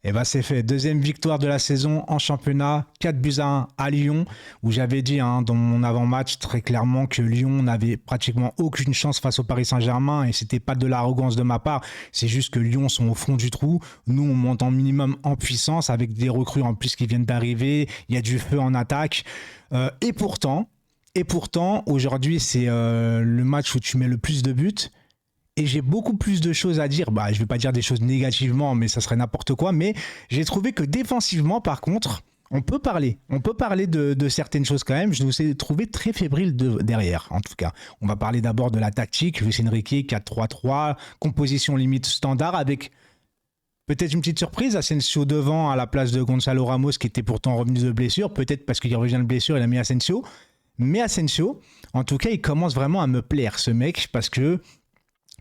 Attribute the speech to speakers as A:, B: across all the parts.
A: Et ben c'est fait. Deuxième victoire de la saison en championnat, 4-1 à Lyon, où j'avais dit dans mon avant-match très clairement que Lyon n'avait pratiquement aucune chance face au Paris Saint-Germain, et c'était pas de l'arrogance de ma part, c'est juste que Lyon sont au fond du trou. Nous, on monte en minimum en puissance avec des recrues en plus qui viennent d'arriver, il y a du feu en attaque. Et pourtant, aujourd'hui, c'est le match où tu mets le plus de buts. Et j'ai beaucoup plus de choses à dire. Je ne vais pas dire des choses négativement, mais ça serait n'importe quoi. Mais j'ai trouvé que défensivement, par contre, on peut parler. On peut parler de certaines choses quand même. Je vous ai trouvé très fébrile derrière, en tout cas. On va parler d'abord de la tactique. Luis Enrique, 4-3-3, composition limite standard avec peut-être une petite surprise. Asensio devant à la place de Gonzalo Ramos, qui était pourtant revenu de blessure. Peut-être parce qu'il revient de blessure, il a mis Asensio. Mais Asensio, en tout cas, il commence vraiment à me plaire, ce mec, parce que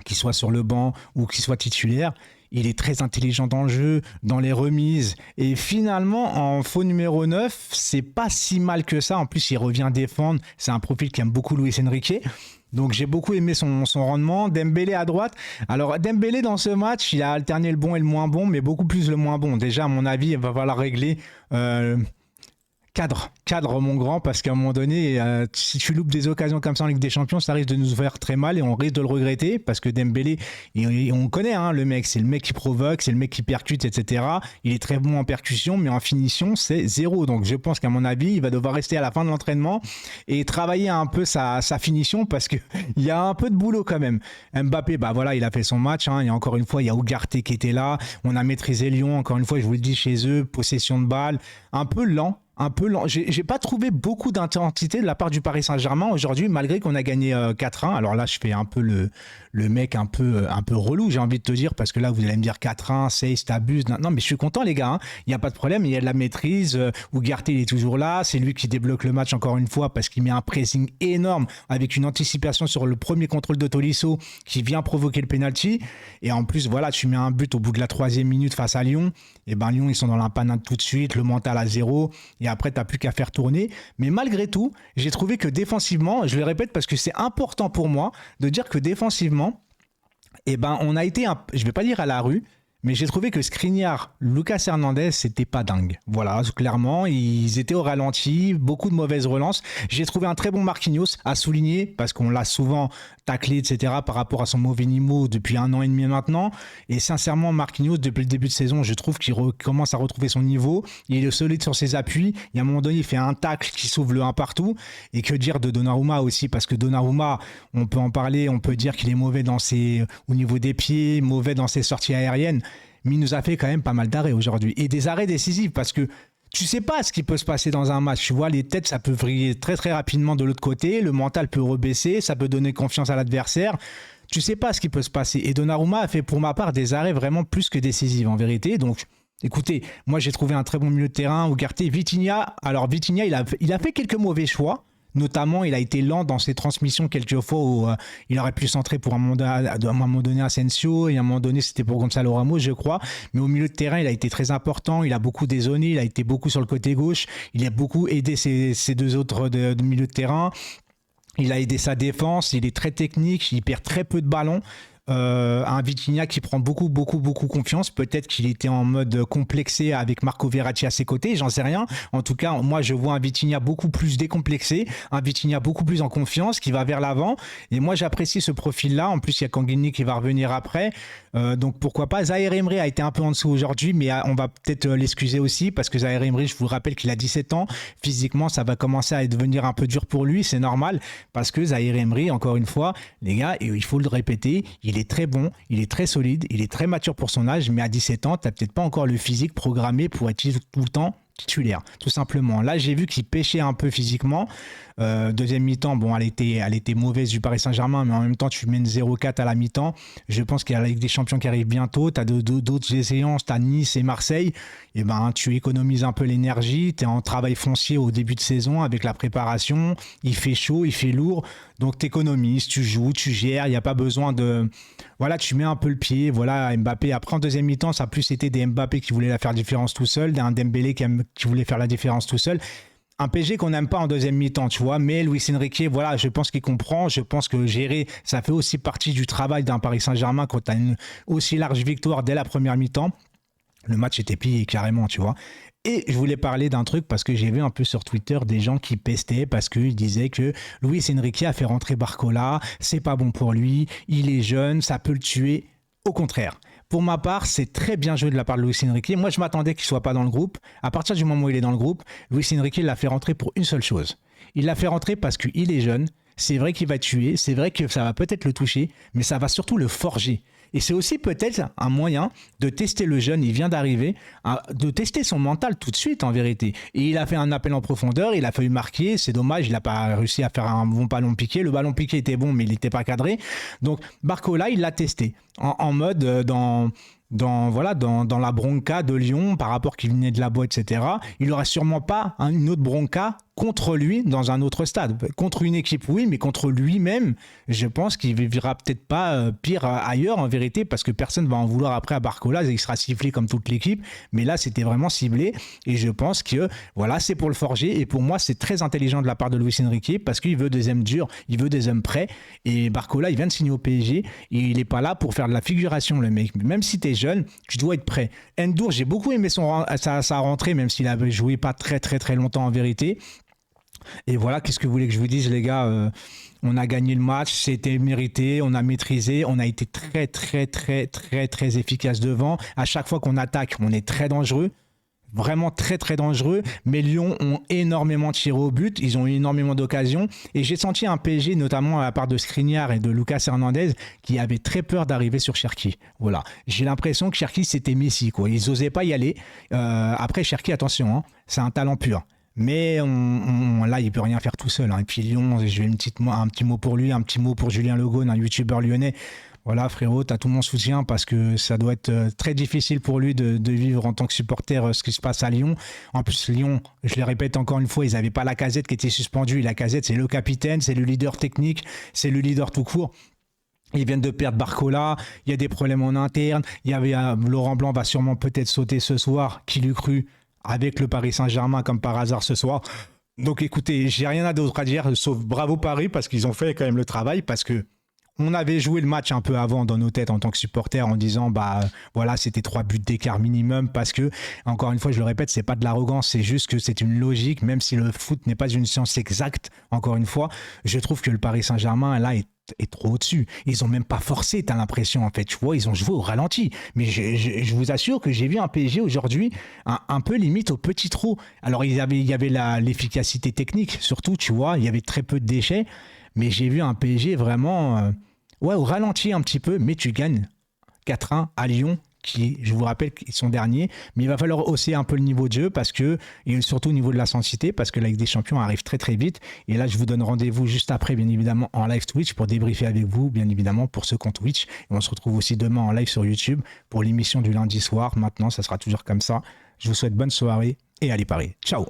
A: qu'il soit sur le banc ou qu'il soit titulaire, il est très intelligent dans le jeu, dans les remises. Et finalement, en faux numéro 9, c'est pas si mal que ça. En plus, il revient défendre. C'est un profil qui aime beaucoup Luis Enrique. Donc, j'ai beaucoup aimé son rendement. Dembélé à droite. Alors, Dembélé, dans ce match, il a alterné le bon et le moins bon, mais beaucoup plus le moins bon. Déjà, à mon avis, il va falloir régler... Cadre mon grand, parce qu'à un moment donné, si tu loupes des occasions comme ça en Ligue des Champions, ça risque de nous faire très mal et on risque de le regretter, parce que Dembélé, on connaît le mec, c'est le mec qui provoque, c'est le mec qui percute, etc. Il est très bon en percussion, mais en finition, c'est zéro. Donc je pense qu'à mon avis, il va devoir rester à la fin de l'entraînement et travailler un peu sa finition, parce qu'il y a un peu de boulot quand même. Mbappé, il a fait son match. Et encore une fois, il y a Ugarte qui était là. On a maîtrisé Lyon, encore une fois, je vous le dis, chez eux, possession de balle, un peu lent. J'ai pas trouvé beaucoup d'intensité de la part du Paris Saint-Germain aujourd'hui, malgré qu'on a gagné 4-1. Alors là, je fais un peu le mec un peu relou, j'ai envie de te dire, parce que là, vous allez me dire 4-1, 16, t'abuses. Non, mais je suis content, les gars. Il n'y a pas de problème, il y a de la maîtrise. Ugarte, il est toujours là. C'est lui qui débloque le match encore une fois, parce qu'il met un pressing énorme avec une anticipation sur le premier contrôle de Tolisso qui vient provoquer le penalty. Et en plus, voilà, tu mets un but au bout de la 3e minute face à Lyon. Et Lyon, ils sont dans l'empanade tout de suite, le mental à 0. Et après, tu n'as plus qu'à faire tourner. Mais malgré tout, j'ai trouvé que défensivement, je le répète parce que c'est important pour moi de dire que défensivement, on a été, je ne vais pas dire à la rue, mais j'ai trouvé que Skriniar, Lucas Hernandez, c'était pas dingue. Voilà, clairement, ils étaient au ralenti, beaucoup de mauvaises relances. J'ai trouvé un très bon Marquinhos à souligner, parce qu'on l'a souvent taclé, etc., par rapport à son mauvais niveau depuis 1 an et demi maintenant. Et sincèrement, Marquinhos, depuis le début de saison, je trouve qu'il commence à retrouver son niveau. Il est solide sur ses appuis. Et à un moment donné, il fait un tacle qui sauve le 1 partout. Et que dire de Donnarumma aussi, parce que Donnarumma, on peut en parler, on peut dire qu'il est mauvais au niveau des pieds, mauvais dans ses sorties aériennes. Mais il nous a fait quand même pas mal d'arrêts aujourd'hui. Et des arrêts décisifs, parce que tu sais pas ce qui peut se passer dans un match. Tu vois, les têtes, ça peut vriller très très rapidement de l'autre côté. Le mental peut rebaisser, ça peut donner confiance à l'adversaire. Tu sais pas ce qui peut se passer. Et Donnarumma a fait pour ma part des arrêts vraiment plus que décisifs en vérité. Donc, écoutez, moi j'ai trouvé un très bon milieu de terrain. Ugarte, Vitinha. Alors Vitinha, il a fait quelques mauvais choix. Notamment, il a été lent dans ses transmissions quelquefois où il aurait pu centrer pour à un moment donné Asensio, et à un moment donné c'était pour Gonzalo Ramos, je crois. Mais au milieu de terrain, il a été très important. Il a beaucoup dézonné, il a été beaucoup sur le côté gauche. Il a beaucoup aidé ses deux autres de milieu de terrain. Il a aidé sa défense. Il est très technique. Il perd très peu de ballons. Un Vitinha qui prend beaucoup confiance. Peut-être qu'il était en mode complexé avec Marco Verratti à ses côtés, j'en sais rien. En tout cas, moi je vois un Vitinha beaucoup plus décomplexé, un Vitinha beaucoup plus en confiance, qui va vers l'avant. Et moi j'apprécie ce profil-là. En plus, il y a Kanguini qui va revenir après. Donc pourquoi pas. Zahir Emery a été un peu en dessous aujourd'hui, mais on va peut-être l'excuser aussi, parce que Zahir Emery, je vous rappelle qu'il a 17 ans. Physiquement, ça va commencer à devenir un peu dur pour lui. C'est normal, parce que Zahir Emery, encore une fois, les gars, il faut le répéter, il est très bon, il est très solide, il est très mature pour son âge, mais à 17 ans, tu n'as peut-être pas encore le physique programmé pour être tout le temps titulaire, tout simplement. Là, j'ai vu qu'il pêchait un peu physiquement. Deuxième mi-temps, bon, elle était mauvaise du Paris Saint-Germain, mais en même temps, tu mènes 0-4 à la mi-temps. Je pense qu'il y a la Ligue des Champions qui arrive bientôt. Tu as d'autres échéances, tu as Nice et Marseille. Et tu économises un peu l'énergie. Tu es en travail foncier au début de saison avec la préparation. Il fait chaud, il fait lourd. Donc, tu économises, tu joues, tu gères. Il n'y a pas besoin de... Voilà, tu mets un peu le pied. Voilà, Mbappé. Après, en deuxième mi-temps, ça a plus été des Mbappé qui voulaient la faire différence tout seul, un Dembélé qui voulait faire la différence tout seul. Un PSG qu'on n'aime pas en deuxième mi-temps, tu vois, mais Luis Enrique, voilà, je pense qu'il comprend, je pense que gérer, ça fait aussi partie du travail d'un Paris Saint-Germain quand tu as une aussi large victoire dès la première mi-temps. Le match était plié carrément, tu vois. Et je voulais parler d'un truc parce que j'ai vu un peu sur Twitter des gens qui pestaient parce qu'ils disaient que Luis Enrique a fait rentrer Barcola, c'est pas bon pour lui, il est jeune, ça peut le tuer. Au contraire. Pour ma part, c'est très bien joué de la part de Luis Enrique. Moi, je m'attendais qu'il soit pas dans le groupe. À partir du moment où il est dans le groupe, Luis Enrique l'a fait rentrer pour une seule chose. Il l'a fait rentrer parce qu'il est jeune. C'est vrai qu'il va tuer, c'est vrai que ça va peut-être le toucher, mais ça va surtout le forger. Et c'est aussi peut-être un moyen de tester le jeune, il vient d'arriver, de tester son mental tout de suite en vérité. Et il a fait un appel en profondeur, il a fallu marquer, c'est dommage, il n'a pas réussi à faire un bon ballon piqué. Le ballon piqué était bon, mais il n'était pas cadré. Donc Barcola, il l'a testé en mode dans la bronca de Lyon par rapport qu'il venait de la boîte, etc. Il n'aurait sûrement pas une autre bronca contre lui dans un autre stade. Contre une équipe, oui, mais contre lui-même, je pense qu'il ne vivra peut-être pas pire ailleurs en vérité parce que personne ne va en vouloir après à Barcola, il sera sifflé comme toute l'équipe. Mais là, c'était vraiment ciblé et je pense que voilà, c'est pour le forger et pour moi, c'est très intelligent de la part de Luis Enrique parce qu'il veut des hommes durs, il veut des hommes prêts et Barcola, il vient de signer au PSG et il n'est pas là pour faire de la figuration, le mec. Même si tu es jeune, tu dois être prêt. Ndour, j'ai beaucoup aimé sa rentrée, même s'il avait joué pas très très très longtemps en vérité. Et voilà, qu'est-ce que vous voulez que je vous dise, les gars, on a gagné le match, c'était mérité, on a maîtrisé, on a été très très très très très efficace devant. À chaque fois qu'on attaque, on est très dangereux. Vraiment très très dangereux, mais Lyon ont énormément tiré au but, ils ont eu énormément d'occasions et j'ai senti un PSG notamment à la part de Skriniar et de Lucas Hernandez qui avaient très peur d'arriver sur Cherki. Voilà, j'ai l'impression que Cherki c'était Messi quoi, ils n'osaient pas y aller. Après Cherki, attention, hein, c'est un talent pur. Mais là, il peut rien faire tout seul. Hein. Et puis Lyon, je vais un petit mot pour lui, un petit mot pour Julien Legaune, un youtubeur lyonnais. Voilà, frérot, t'as tout mon soutien parce que ça doit être très difficile pour lui de vivre en tant que supporter ce qui se passe à Lyon. En plus, Lyon, je le répète encore une fois, ils n'avaient pas Lacazette qui était suspendu. Lacazette, c'est le capitaine, c'est le leader technique, c'est le leader tout court. Ils viennent de perdre Barcola, il y a des problèmes en interne. Il y avait Laurent Blanc va sûrement peut-être sauter ce soir, qui l'eût cru, avec le Paris Saint-Germain comme par hasard ce soir. Donc écoutez, j'ai rien d'autre à dire, sauf bravo Paris parce qu'ils ont fait quand même le travail, parce que on avait joué le match un peu avant dans nos têtes en tant que supporters en disant voilà, c'était 3 buts d'écart minimum parce que, encore une fois, je le répète, c'est pas de l'arrogance, c'est juste que c'est une logique, même si le foot n'est pas une science exacte, encore une fois, je trouve que le Paris Saint-Germain là est trop au-dessus. Ils ont même pas forcé, t'as l'impression en fait, tu vois, ils ont joué au ralenti. Mais je vous assure que j'ai vu un PSG aujourd'hui un peu limite au petit trou. Alors il y avait l'efficacité technique surtout, tu vois, il y avait très peu de déchets, mais j'ai vu un PSG vraiment au ralenti un petit peu, mais tu gagnes 4-1 à Lyon, qui, je vous rappelle, qu'ils sont derniers, mais il va falloir hausser un peu le niveau de jeu parce que, et surtout au niveau de l'intensité, parce que la Ligue des Champions arrive très très vite. Et là, je vous donne rendez-vous juste après, bien évidemment, en live Twitch pour débriefer avec vous, bien évidemment, pour ceux qui ont Twitch. Et on se retrouve aussi demain en live sur YouTube pour l'émission du lundi soir. Maintenant, ça sera toujours comme ça. Je vous souhaite bonne soirée et allez Paris. Ciao!